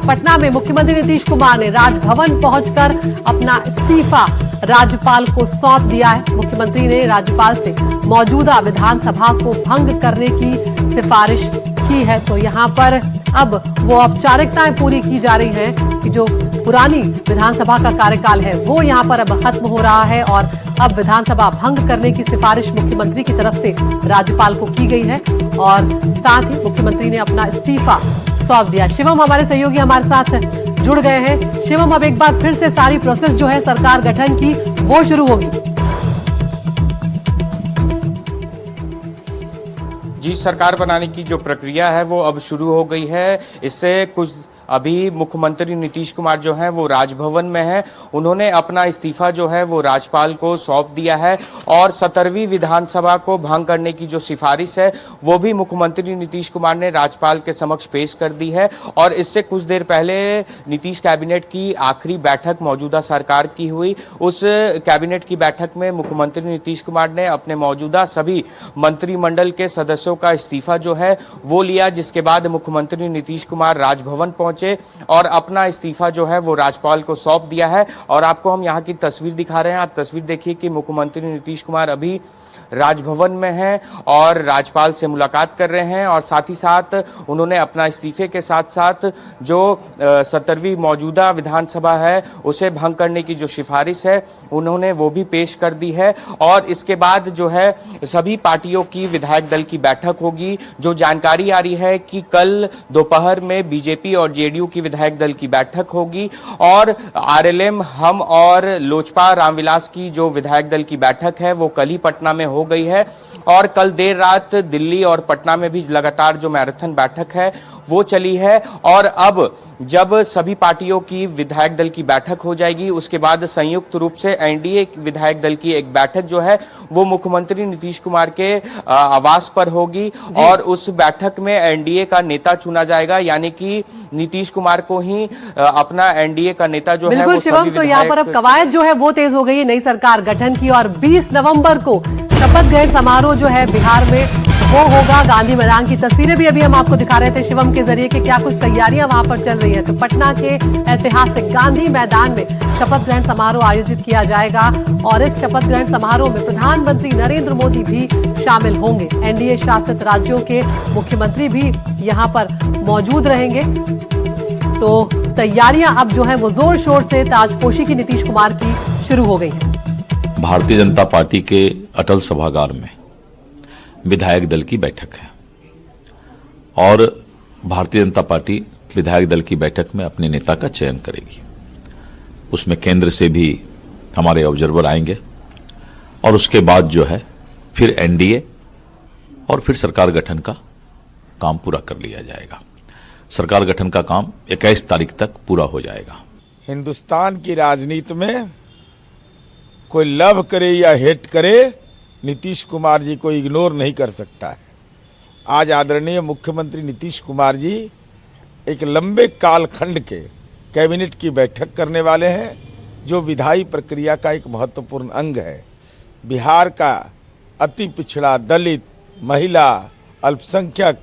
पटना में मुख्यमंत्री नीतीश कुमार ने राजभवन पहुंचकर अपना इस्तीफा राज्यपाल को सौंप दिया है। मुख्यमंत्री ने राज्यपाल से मौजूदा विधानसभा को भंग करने की सिफारिश की है। तो यहां पर अब वो औपचारिकताएं पूरी की जा रही हैं कि जो पुरानी विधानसभा का कार्यकाल है वो यहां पर अब खत्म हो रहा है और अब विधानसभा भंग करने की सिफारिश मुख्यमंत्री की तरफ से राज्यपाल को की गई है और साथ ही मुख्यमंत्री ने अपना इस्तीफा सौंप दिया। शिवम हमारे सहयोगी हमारे साथ जुड़ गए हैं। शिवम, अब एक बार फिर से सारी प्रोसेस जो है सरकार गठन की वो शुरू होगी। जी, सरकार बनाने की जो प्रक्रिया है वो अब शुरू हो गई है। इससे कुछ अभी मुख्यमंत्री नीतीश कुमार जो हैं वो राजभवन में हैं। उन्होंने अपना इस्तीफा जो है वो राज्यपाल को सौंप दिया है और 17वीं विधानसभा को भंग करने की जो सिफारिश है वो भी मुख्यमंत्री नीतीश कुमार ने राज्यपाल के समक्ष पेश कर दी है। और इससे कुछ देर पहले नीतीश कैबिनेट की आखिरी बैठक मौजूदा सरकार की हुई। उस कैबिनेट की बैठक में मुख्यमंत्री नीतीश कुमार ने अपने मौजूदा सभी मंत्रिमंडल के सदस्यों का इस्तीफा जो है वो लिया, जिसके बाद मुख्यमंत्री नीतीश कुमार राजभवन पहुंचे और अपना इस्तीफा जो है वो राज्यपाल को सौंप दिया है। और आपको हम यहाँ की तस्वीर दिखा रहे हैं। आप तस्वीर देखिए कि मुख्यमंत्री नीतीश कुमार अभी राजभवन में हैं और राज्यपाल से मुलाकात कर रहे हैं और साथ ही साथ उन्होंने अपना इस्तीफे के साथ साथ जो 17वीं मौजूदा विधानसभा है उसे भंग करने की जो सिफारिश है उन्होंने वो भी पेश कर दी है। और इसके बाद जो है सभी पार्टियों की विधायक दल की बैठक होगी। जो जानकारी आ रही है कि कल दोपहर में बीजेपी और जेडीयू की विधायक दल की बैठक होगी और आरएलएम, हम और लोजपा रामविलास की जो विधायक दल की बैठक है वो कल ही पटना में हो गई है। और कल देर रात दिल्ली और पटना में भी लगातार जो मैराथन बैठक है वो चली है। और अब जब सभी पार्टियों की विधायक दल की बैठक हो जाएगी उसके बाद संयुक्त रूप से एनडीए विधायक दल की एक बैठक जो है वो मुख्यमंत्री नीतीश कुमार के आवास पर होगी और उस बैठक में एनडीए का नेता चुना जाएगा, यानी कि नीतीश कुमार को ही अपना एनडीए का नेता जो है वो शिवम, तो यहाँ पर अब कवायद जो है वो तेज हो गई है नई सरकार गठन की और 20 नवंबर को शपथ ग्रहण समारोह जो है बिहार में वो होगा। गांधी मैदान की तस्वीरें भी अभी हम आपको दिखा रहे थे शिवम के जरिए कि क्या कुछ तैयारियां वहां पर चल रही है। तो पटना के ऐतिहासिक गांधी मैदान में शपथ ग्रहण समारोह आयोजित किया जाएगा और इस शपथ ग्रहण समारोह में प्रधानमंत्री नरेंद्र मोदी भी शामिल होंगे। एनडीए शासित राज्यों के मुख्यमंत्री भी यहाँ पर मौजूद रहेंगे। तो तैयारियां अब जो है वो जोर शोर से ताजपोशी की नीतीश कुमार की शुरू हो गई है। भारतीय जनता पार्टी के अटल सभागार में विधायक दल की बैठक है और भारतीय जनता पार्टी विधायक दल की बैठक में अपने नेता का चयन करेगी। उसमें केंद्र से भी हमारे ऑब्जर्वर आएंगे और उसके बाद जो है फिर एनडीए और फिर सरकार गठन का काम पूरा कर लिया जाएगा। सरकार गठन का काम 21 तारीख तक पूरा हो जाएगा। हिंदुस्तान की राजनीति में कोई लव करे या हेट करे, नीतीश कुमार जी को इग्नोर नहीं कर सकता है। आज आदरणीय मुख्यमंत्री नीतीश कुमार जी एक लंबे कालखंड के कैबिनेट की बैठक करने वाले हैं जो विधायी प्रक्रिया का एक महत्वपूर्ण अंग है। बिहार का अति पिछड़ा, दलित, महिला, अल्पसंख्यक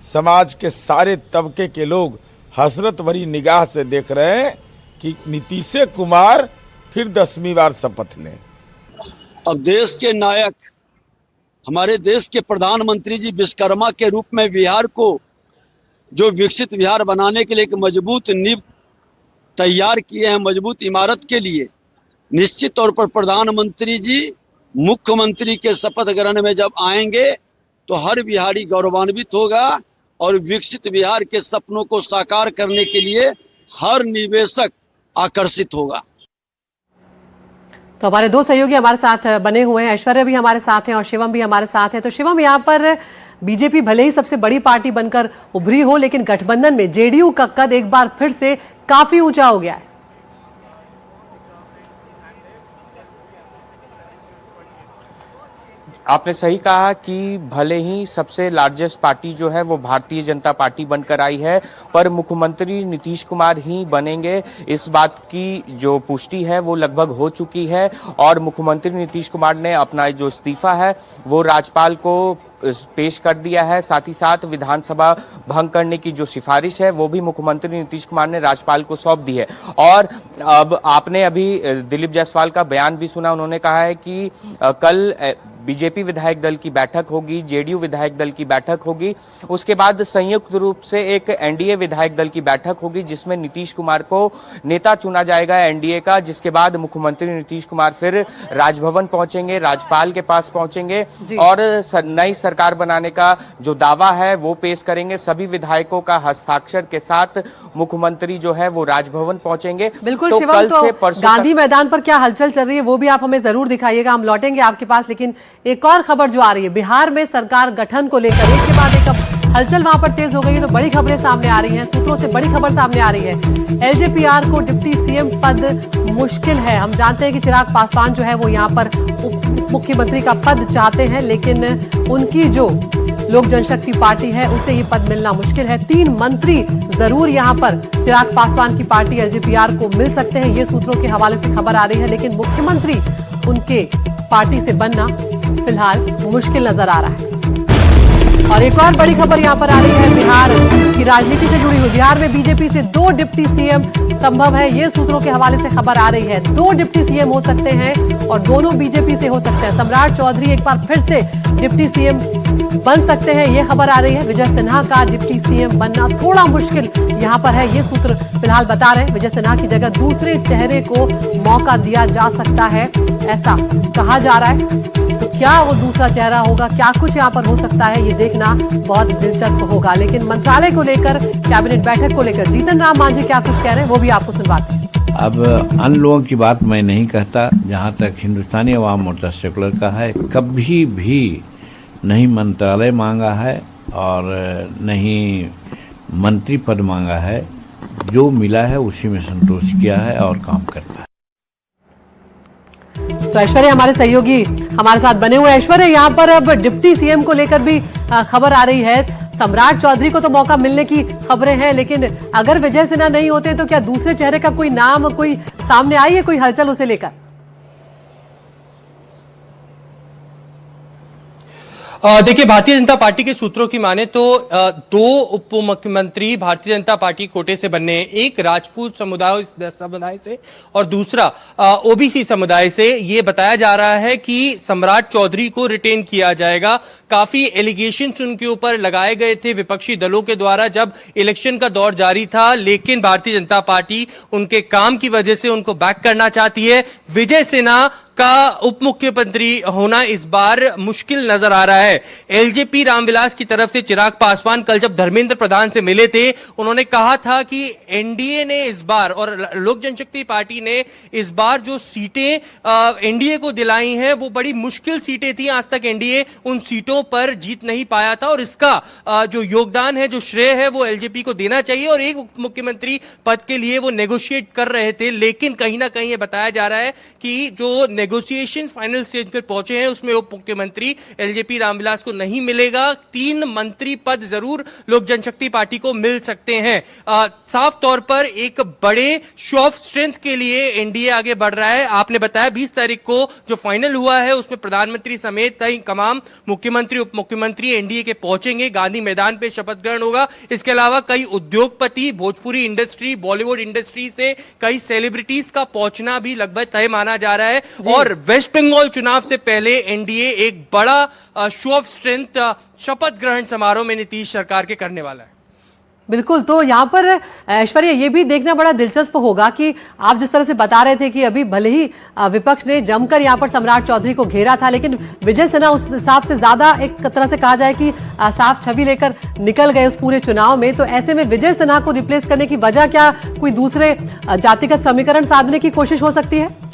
समाज के सारे तबके के लोग हसरत भरी निगाह से देख रहे हैं कि नीतीश कुमार फिर 10वीं बार शपथ लें। अब देश के नायक, हमारे देश के प्रधानमंत्री जी विश्वकर्मा के रूप में बिहार को जो विकसित बिहार बनाने के लिए एक मजबूत नींव तैयार किए हैं, मजबूत इमारत के लिए निश्चित तौर पर प्रधानमंत्री जी मुख्यमंत्री के शपथ ग्रहण में जब आएंगे तो हर बिहारी गौरवान्वित होगा और विकसित बिहार के सपनों को साकार करने के लिए हर निवेशक आकर्षित होगा। तो हमारे दो सहयोगी हमारे साथ बने हुए हैं, ऐश्वर्या भी हमारे साथ हैं और शिवम भी हमारे साथ हैं। तो शिवम, यहाँ पर बीजेपी भले ही सबसे बड़ी पार्टी बनकर उभरी हो लेकिन गठबंधन में जेडीयू का कद एक बार फिर से काफी ऊंचा हो गया है। आपने सही कहा कि भले ही सबसे लार्जेस्ट पार्टी जो है वो भारतीय जनता पार्टी बनकर आई है, पर मुख्यमंत्री नीतीश कुमार ही बनेंगे, इस बात की जो पुष्टि है वो लगभग हो चुकी है। और मुख्यमंत्री नीतीश कुमार ने अपना जो इस्तीफा है वो राज्यपाल को पेश कर दिया है। साथ ही साथ विधानसभा भंग करने की जो सिफारिश है वो भी मुख्यमंत्री नीतीश कुमार ने राज्यपाल को सौंप दी है। और अब आपने अभी दिलीप जायसवाल का बयान भी सुना, उन्होंने कहा है कि कल बीजेपी विधायक दल की बैठक होगी, जेडीयू विधायक दल की बैठक होगी, उसके बाद संयुक्त रूप से एक एनडीए विधायक दल की बैठक होगी जिसमें नीतीश कुमार को नेता चुना जाएगा एनडीए का। जिसके बाद मुख्यमंत्री नीतीश कुमार फिर राजभवन पहुंचेंगे, राज्यपाल के पास पहुंचेंगे और नई सरकार बनाने का जो दावा है वो पेश करेंगे। सभी विधायकों का हस्ताक्षर के साथ मुख्यमंत्री जो है वो राजभवन पहुंचेंगे। बिल्कुल तो शिवम, कल तो से परसों गांधी मैदान पर क्या हलचल चल रही है वो भी आप हमें जरूर दिखाइएगा, हम लौटेंगे आपके पास। लेकिन एक और खबर जो आ रही है बिहार में सरकार गठन को लेकर, एक के बाद एक अब हलचल वहां पर तेज हो गई है, तो बड़ी खबरें सामने आ रही हैं, सूत्रों से बड़ी खबर सामने आ रही है। एलजेपीआर को डिप्टी सीएम पद मुश्किल है। हम जानते हैं कि चिराग पासवान जो है वो यहाँ पर उप मुख्यमंत्री का पद चाहते हैं, लेकिन उनकी जो लोक जनशक्ति पार्टी है उसे ये पद मिलना मुश्किल है। 3 मंत्री जरूर यहाँ पर चिराग पासवान की पार्टी एलजेपीआर को मिल सकते हैं, ये सूत्रों के हवाले से खबर आ रही है, लेकिन मुख्यमंत्री उनके पार्टी से बनना फिलहाल मुश्किल नजर आ रहा है। और एक और बड़ी खबर यहां पर आ रही है बिहार की राजनीति से जुड़ी हुई। बिहार में बीजेपी से 2 डिप्टी सीएम संभव है, ये सूत्रों के हवाले से खबर आ रही है। 2 डिप्टी सीएम हो सकते हैं और दोनों बीजेपी से हो सकते हैं। सम्राट चौधरी एक बार फिर से डिप्टी सीएम बन सकते हैं, ये खबर आ रही है। विजय सिन्हा का डिप्टी सीएम बनना थोड़ा मुश्किल यहां पर है, ये सूत्र फिलहाल बता रहे हैं। विजय सिन्हा की जगह दूसरे चेहरे को मौका दिया जा सकता है, ऐसा कहा जा रहा है। तो क्या वो दूसरा चेहरा होगा, क्या कुछ यहाँ पर हो सकता है, ये देखना बहुत दिलचस्प होगा। लेकिन मंत्रालय को लेकर, कैबिनेट बैठक को लेकर जीतन राम मांझी क्या कुछ कह रहे हैं वो भी आपको सुनवाते हैं। अब अन्य लोगों की बात मैं नहीं कहता, जहाँ तक हिंदुस्तानी अवाम मोर्चा सेकुलर का है, कभी भी नहीं मंत्रालय मांगा है और नहीं मंत्री पद मांगा है। जो मिला है उसी में संतोष किया है और काम करता है। तो ऐश्वर्य हमारे सहयोगी हमारे साथ बने हुए। ऐश्वर्य, यहाँ पर अब डिप्टी सीएम को लेकर भी खबर आ रही है। सम्राट चौधरी को तो मौका मिलने की खबरें हैं, लेकिन अगर विजय सिन्हा नहीं होते तो क्या दूसरे चेहरे का कोई नाम कोई सामने आई है, कोई हलचल उसे लेकर? देखिए, भारतीय जनता पार्टी के सूत्रों की माने तो 2 उप मुख्यमंत्री भारतीय जनता पार्टी कोटे से बनने हैं, एक राजपूत समुदाय से और दूसरा ओबीसी समुदाय से। ये बताया जा रहा है कि सम्राट चौधरी को रिटेन किया जाएगा। काफी एलिगेशंस उनके ऊपर लगाए गए थे विपक्षी दलों के द्वारा जब इलेक्शन का दौर जारी था, लेकिन भारतीय जनता पार्टी उनके काम की वजह से उनको बैक करना चाहती है। विजय सिन्हा का उप मुख्यमंत्री होना इस बार मुश्किल नजर आ रहा है। एलजेपी रामविलास की तरफ से चिराग पासवान कल जब धर्मेंद्र प्रधान से मिले थे, उन्होंने कहा था कि एनडीए ने इस बार और लोक जनशक्ति पार्टी ने इस बार जो सीटें एनडीए को दिलाई हैं वो बड़ी मुश्किल सीटें थी। आज तक एनडीए उन सीटों पर जीत नहीं पाया था और इसका जो योगदान है, जो श्रेय है, वो एलजेपी को देना चाहिए और एक मुख्यमंत्री पद के लिए वो नेगोशिएट कर रहे थे। लेकिन कहीं ना कहीं ये बताया जा रहा है कि जो नेगोशिएशंस फाइनल स्टेज पर पहुंचे हैं उसमें उप मुख्यमंत्री एलजेपी रामविलास को नहीं मिलेगा। 3 मंत्री पद जरूर लोक जनशक्ति पार्टी को मिल सकते हैं। साफ तौर पर एक बड़े शो ऑफ स्ट्रेंथ के लिए एनडीए आगे बढ़ रहा है। आपने बताया 20 तारीख को जो फाइनल हुआ है उसमें प्रधानमंत्री समेत कई तमाम मुख्यमंत्री उप मुख्यमंत्री एनडीए के पहुंचेंगे। गांधी मैदान पे शपथ ग्रहण होगा। इसके अलावा कई उद्योगपति, भोजपुरी इंडस्ट्री, बॉलीवुड इंडस्ट्री से कई सेलिब्रिटीज का पहुंचना भी लगभग तय माना जा रहा है। और वेस्ट बंगाल चुनाव से पहले एनडीए एक बड़ा शो ऑफ स्ट्रेंथ शपथ ग्रहण समारोह में नीतीश सरकार के करने वाला है। बिल्कुल, तो यहाँ पर ऐश्वर्या ये भी देखना बड़ा दिलचस्प होगा कि आप जिस तरह से बता रहे थे कि अभी भले ही विपक्ष ने जमकर यहाँ पर सम्राट चौधरी को घेरा था, लेकिन विजय सिन्हा उस हिसाब से ज्यादा एक तरह से कहा जाए कि साफ छवि लेकर निकल गए उस पूरे चुनाव में। तो ऐसे में विजय सिन्हा को रिप्लेस करने की वजह क्या, कोई दूसरे जातिगत समीकरण साधने की कोशिश हो सकती है?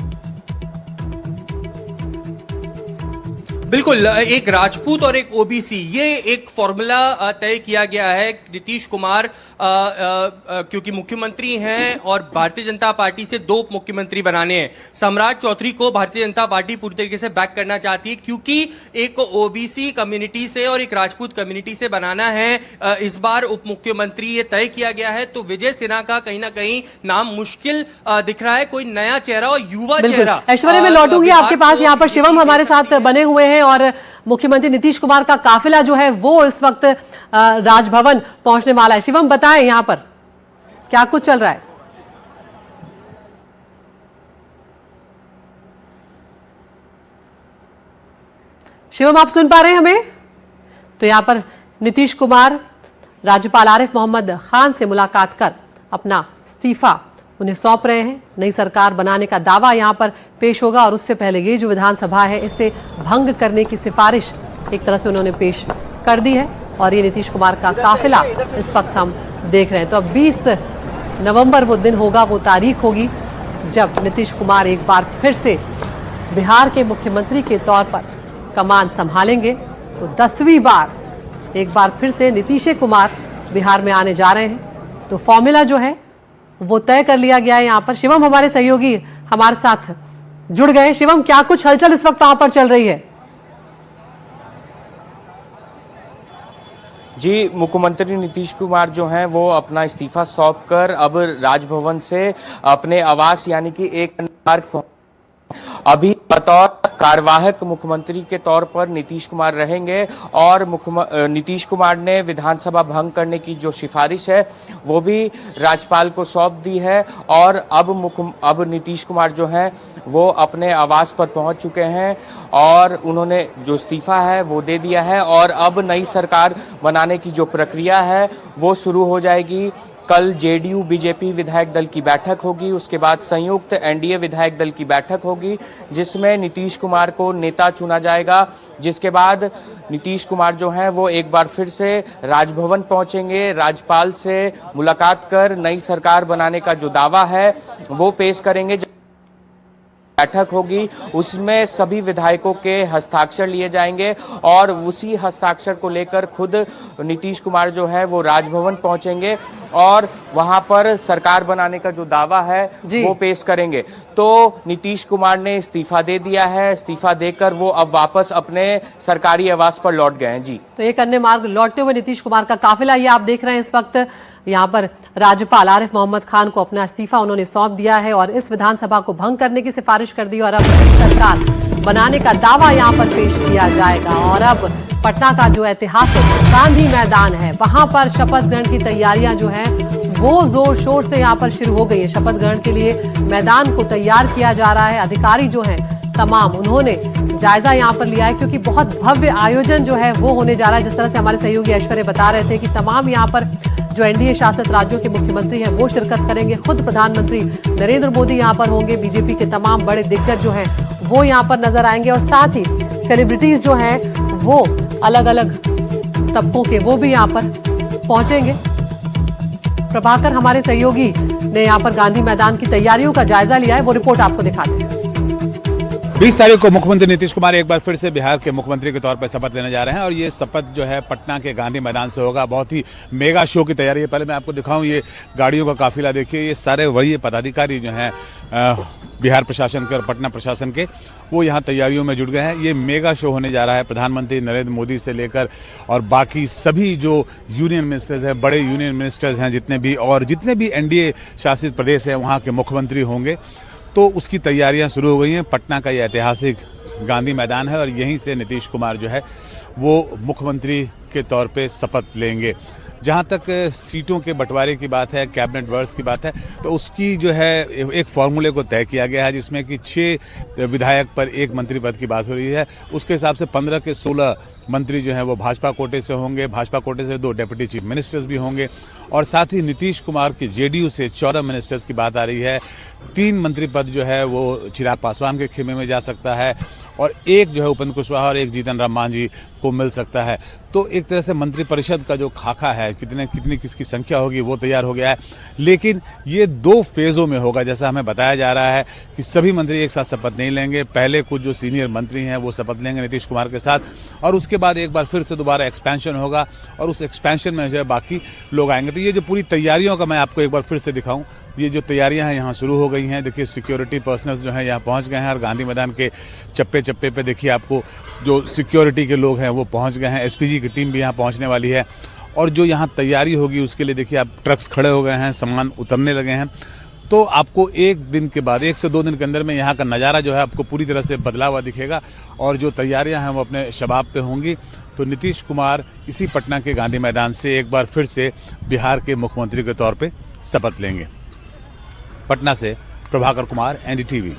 बिल्कुल, एक राजपूत और एक ओबीसी, ये एक फॉर्मूला तय किया गया है। नीतीश कुमार क्योंकि मुख्यमंत्री हैं और भारतीय जनता पार्टी से 2 उप मुख्यमंत्री बनाने हैं। सम्राट चौधरी को भारतीय जनता पार्टी पूरी तरीके से बैक करना चाहती है, क्योंकि एक ओबीसी कम्युनिटी से और एक राजपूत कम्युनिटी से बनाना है इस बार उप मुख्यमंत्री, ये तय किया गया है। तो विजय सिन्हा का कहीं ना कहीं नाम मुश्किल दिख रहा है, कोई नया चेहरा और युवा चेहरा। ऐश्वर्या, मैं लौटूंगी आपके पास। यहाँ पर शिवम हमारे साथ बने हुए हैं और मुख्यमंत्री नीतीश कुमार का काफिला जो है वो इस वक्त राजभवन पहुंचने वाला है। शिवम, बताएं यहाँ पर क्या कुछ चल रहा है? शिवम, आप सुन पा रहे हैं हमें? तो यहाँ पर नीतीश कुमार राज्यपाल आरिफ मोहम्मद खान से मुलाकात कर अपना इस्तीफा उन्हें सौंप रहे हैं। नई सरकार बनाने का दावा यहां पर पेश होगा और उससे पहले ये जो विधानसभा है इसे भंग करने की सिफारिश एक तरह से उन्होंने पेश कर दी है और ये नीतीश कुमार का काफिला इस वक्त हम देख रहे हैं। तो अब 20 नवंबर वो दिन होगा, वो तारीख होगी जब नीतीश कुमार एक बार फिर से बिहार के मुख्यमंत्री के तौर पर कमान संभालेंगे। तो 10वीं बार एक बार फिर से नीतीश कुमार बिहार में आने जा रहे हैं। तो फॉर्मूला जो है वो तय कर लिया गया है। यहाँ पर शिवम हमारे सहयोगी हमारे साथ जुड़ गए। शिवम, क्या कुछ हलचल इस वक्त वहां पर चल रही है? जी, मुख्यमंत्री नीतीश कुमार जो हैं वो अपना इस्तीफा सौंप कर अब राजभवन से अपने आवास यानी कि एक मार्ग अभी बतौर कार्यवाहक मुख्यमंत्री के तौर पर नीतीश कुमार रहेंगे और नीतीश कुमार ने विधानसभा भंग करने की जो सिफारिश है वो भी राज्यपाल को सौंप दी है और अब नीतीश कुमार जो हैं वो अपने आवास पर पहुंच चुके हैं और उन्होंने जो इस्तीफा है वो दे दिया है और अब नई सरकार बनाने की जो प्रक्रिया है वो शुरू हो जाएगी। कल जेडीयू बीजेपी विधायक दल की बैठक होगी, उसके बाद संयुक्त एनडीए विधायक दल की बैठक होगी जिसमें नीतीश कुमार को नेता चुना जाएगा। जिसके बाद नीतीश कुमार जो हैं वो एक बार फिर से राजभवन पहुंचेंगे, राज्यपाल से मुलाकात कर नई सरकार बनाने का जो दावा है वो पेश करेंगे। बैठक होगी उसमें सभी विधायकों के हस्ताक्षर लिए जाएंगे और उसी हस्ताक्षर को लेकर खुद नीतीश कुमार जो है वो राजभवन पहुंचेंगे और वहां पर सरकार बनाने का जो दावा है वो पेश करेंगे। तो नीतीश कुमार ने इस्तीफा दे दिया है, इस्तीफा देकर वो अब वापस अपने सरकारी आवास पर लौट गए हैं। जी, तो एक अन्य मार्ग लौटते हुए नीतीश कुमार का काफिला ये आप देख रहे हैं इस वक्त। यहाँ पर राज्यपाल आरिफ मोहम्मद खान को अपना इस्तीफा उन्होंने सौंप दिया है और इस विधानसभा को भंग करने की सिफारिश कर दी और अब सरकार बनाने का दावा यहाँ पर पेश किया जाएगा। और अब पटना का जो ऐतिहासिक गांधी मैदान है वहां पर शपथ ग्रहण की तैयारियां जो हैं वो जोर शोर से यहाँ पर शुरू हो गई है। शपथ ग्रहण के लिए मैदान को तैयार किया जा रहा है। अधिकारी जो हैं तमाम उन्होंने जायजा यहाँ पर लिया है क्योंकि बहुत भव्य आयोजन जो है वो होने जा रहा है। जिस तरह से हमारे सहयोगी ऐश्वर्या बता रहे थे कि तमाम यहाँ पर जो एनडीए शासित राज्यों के मुख्यमंत्री हैं वो शिरकत करेंगे। खुद प्रधानमंत्री नरेंद्र मोदी यहाँ पर होंगे, बीजेपी के तमाम बड़े दिग्गज जो हैं वो यहाँ पर नजर आएंगे और साथ ही सेलिब्रिटीज जो हैं वो अलग अलग तबकों के वो भी यहाँ पर पहुंचेंगे। प्रभाकर हमारे सहयोगी ने यहाँ पर गांधी मैदान की तैयारियों का जायजा लिया है, वो रिपोर्ट आपको दिखाते हैं। 20 तारीख को मुख्यमंत्री नीतीश कुमार एक बार फिर से बिहार के मुख्यमंत्री के तौर पर शपथ लेने जा रहे हैं और ये शपथ जो है पटना के गांधी मैदान से होगा। बहुत ही मेगा शो की तैयारी है। पहले मैं आपको दिखाऊं, ये गाड़ियों का काफिला देखिए, ये सारे वरीय पदाधिकारी जो हैं बिहार प्रशासन के और पटना प्रशासन के वो यहाँ तैयारियों में जुट गए हैं। ये मेगा शो होने जा रहा है। प्रधानमंत्री नरेंद्र मोदी से लेकर और बाकी सभी जो यूनियन मिनिस्टर्स हैं, बड़े यूनियन मिनिस्टर्स हैं जितने भी एनडीए शासित प्रदेश हैं वहाँ के मुख्यमंत्री होंगे। तो उसकी तैयारियां शुरू हो गई हैं। पटना का ये ऐतिहासिक गांधी मैदान है और यहीं से नीतीश कुमार जो है वो मुख्यमंत्री के तौर पे शपथ लेंगे। जहां तक सीटों के बंटवारे की बात है, कैबिनेट बर्थ की बात है, तो उसकी जो है एक फॉर्मूले को तय किया गया है जिसमें कि 6 विधायक पर 1 मंत्री पद की बात हो रही है। उसके हिसाब से 15 के 16 मंत्री जो हैं वो भाजपा कोटे से होंगे। भाजपा कोटे से 2 डेप्यूटी चीफ मिनिस्टर्स भी होंगे और साथ ही नीतीश कुमार की जेडीयू से 14 मिनिस्टर्स की बात आ रही है। 3 मंत्री पद जो है वो चिराग पासवान के खेमे में जा सकता है और 1 जो है उपेंद्र कुशवाहा और 1 जीतन राम मांझी को मिल सकता है। तो एक तरह से मंत्रिपरिषद का जो खाका है, कितनी किसकी संख्या होगी वो तैयार हो गया है, लेकिन ये 2 फेज़ों में होगा। जैसा हमें बताया जा रहा है कि सभी मंत्री एक साथ शपथ नहीं लेंगे। पहले कुछ जो सीनियर मंत्री हैं वो शपथ लेंगे नीतीश कुमार के साथ, और उसके बाद एक बार फिर से दोबारा एक्सपेंशन होगा, और उस एक्सपेंशन में जो है बाकी लोग आएंगे। तो ये जो पूरी तैयारियों का मैं आपको एक बार फिर से दिखाऊं, ये जो तैयारियां हैं यहाँ शुरू हो गई हैं। देखिए सिक्योरिटी पर्सनल्स जो हैं यहाँ पहुँच गए हैं, और गांधी मैदान के चप्पे चप्पे पे देखिए आपको जो सिक्योरिटी के लोग हैं वो पहुँच गए हैं। एसपीजी की टीम भी यहाँ पहुँचने वाली है, और जो यहाँ तैयारी होगी उसके लिए देखिए आप ट्रक्स खड़े हो गए हैं, सामान उतरने लगे हैं। तो आपको एक दिन के बाद 1 से 2 दिन के अंदर में यहाँ का नज़ारा जो है आपको पूरी तरह से बदला हुआ दिखेगा, और जो तैयारियाँ हैं वो अपने शबाब पे होंगी। तो नीतीश कुमार इसी पटना के गांधी मैदान से एक बार फिर से बिहार के मुख्यमंत्री के तौर पे शपथ लेंगे। पटना से प्रभाकर कुमार, एनडीटीवी।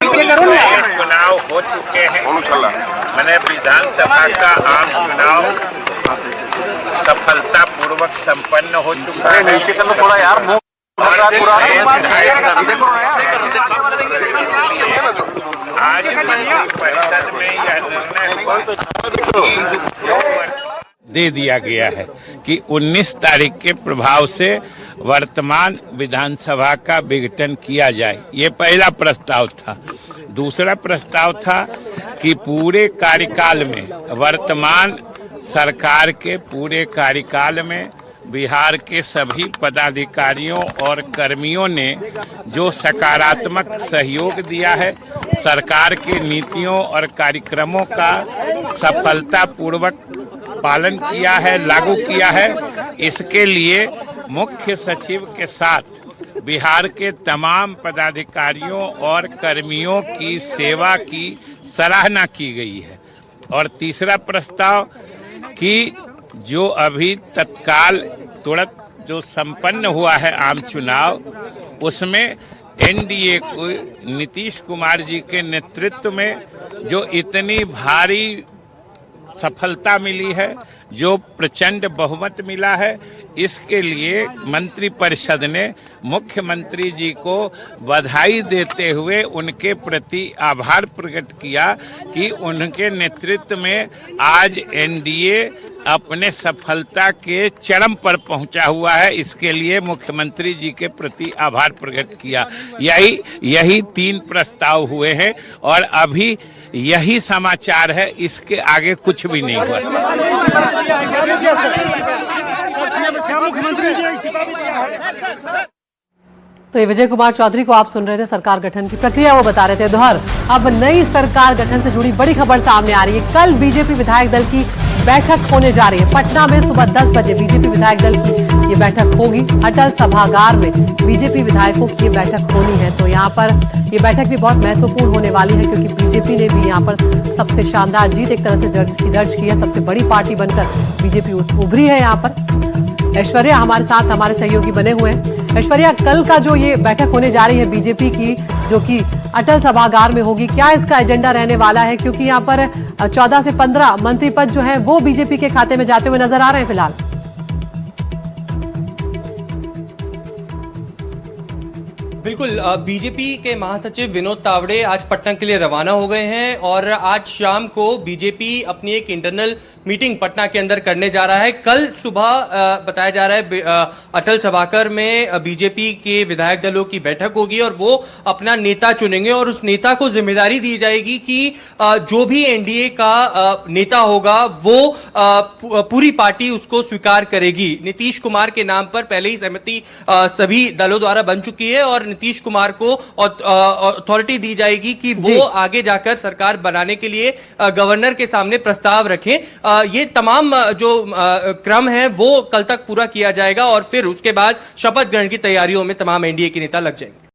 चुनाव हो चुके हैं। मैंने विधानसभा का आम चुनाव सफलता पूर्वक संपन्न हो चुका है। आज परिषद में यह निर्णय दे दिया गया है कि 19 तारीख के प्रभाव से वर्तमान विधानसभा का विघटन किया जाए। ये पहला प्रस्ताव था। दूसरा प्रस्ताव था कि पूरे कार्यकाल में, वर्तमान सरकार के पूरे कार्यकाल में बिहार के सभी पदाधिकारियों और कर्मियों ने जो सकारात्मक सहयोग दिया है, सरकार के नीतियों और कार्यक्रमों का सफलतापूर्वक पालन किया है, लागू किया है, इसके लिए मुख्य सचिव के साथ बिहार के तमाम पदाधिकारियों और कर्मियों की सेवा की सराहना की गई है। और तीसरा प्रस्ताव कि जो अभी तत्काल तुरंत जो संपन्न हुआ है आम चुनाव, उसमें एनडीए को नीतीश कुमार जी के नेतृत्व में जो इतनी भारी सफलता मिली है, जो प्रचंड बहुमत मिला है, इसके लिए मंत्रिपरिषद ने मुख्यमंत्री जी को बधाई देते हुए उनके प्रति आभार प्रकट किया कि उनके नेतृत्व में आज एनडीए अपने सफलता के चरम पर पहुंचा हुआ है। इसके लिए मुख्यमंत्री जी के प्रति आभार प्रकट किया। यही 3 प्रस्ताव हुए हैं, और अभी यही समाचार है, इसके आगे कुछ भी नहीं हुआ। तो ये विजय कुमार चौधरी को आप सुन रहे थे। सरकार गठन की प्रक्रिया वो बता रहे थे। उधर अब नई सरकार गठन से जुड़ी बड़ी खबर सामने आ रही है। कल बीजेपी विधायक दल की बैठक होने जा रही है। पटना में सुबह 10 बजे बीजेपी विधायक दल की ये बैठक होगी। अटल सभागार में बीजेपी विधायकों की ये बैठक होनी है। तो यहाँ पर ये बैठक भी बहुत महत्वपूर्ण होने वाली है, क्योंकि बीजेपी ने भी यहाँ पर सबसे शानदार जीत एक तरह से दर्ज की है। सबसे बड़ी पार्टी बनकर बीजेपी उभरी है। यहाँ पर ऐश्वर्या हमारे साथ, हमारे सहयोगी बने हुए हैं। ऐश्वर्या, कल का जो ये बैठक होने जा रही है बीजेपी की, जो कि अटल सभागार में होगी, क्या इसका एजेंडा रहने वाला है? क्योंकि यहाँ पर 14 से 15 मंत्री पद जो है वो बीजेपी के खाते में जाते हुए नजर आ रहे हैं फिलहाल। बिल्कुल, बीजेपी के महासचिव विनोद तावड़े आज पटना के लिए रवाना हो गए हैं, और आज शाम को बीजेपी अपनी एक इंटरनल मीटिंग पटना के अंदर करने जा रहा है। कल सुबह बताया जा रहा है अटल सभागार में बीजेपी के विधायक दलों की बैठक होगी, और वो अपना नेता चुनेंगे, और उस नेता को जिम्मेदारी दी जाएगी कि जो भी एनडीए का नेता होगा वो पूरी पार्टी उसको स्वीकार करेगी। नीतीश कुमार के नाम पर पहले ही सहमति सभी दलों द्वारा बन चुकी है, और नीतीश कुमार को अथॉरिटी दी जाएगी कि वो आगे जाकर सरकार बनाने के लिए गवर्नर के सामने प्रस्ताव रखें। ये तमाम जो क्रम है वो कल तक पूरा किया जाएगा, और फिर उसके बाद शपथ ग्रहण की तैयारियों में तमाम एनडीए के नेता लग जाएंगे।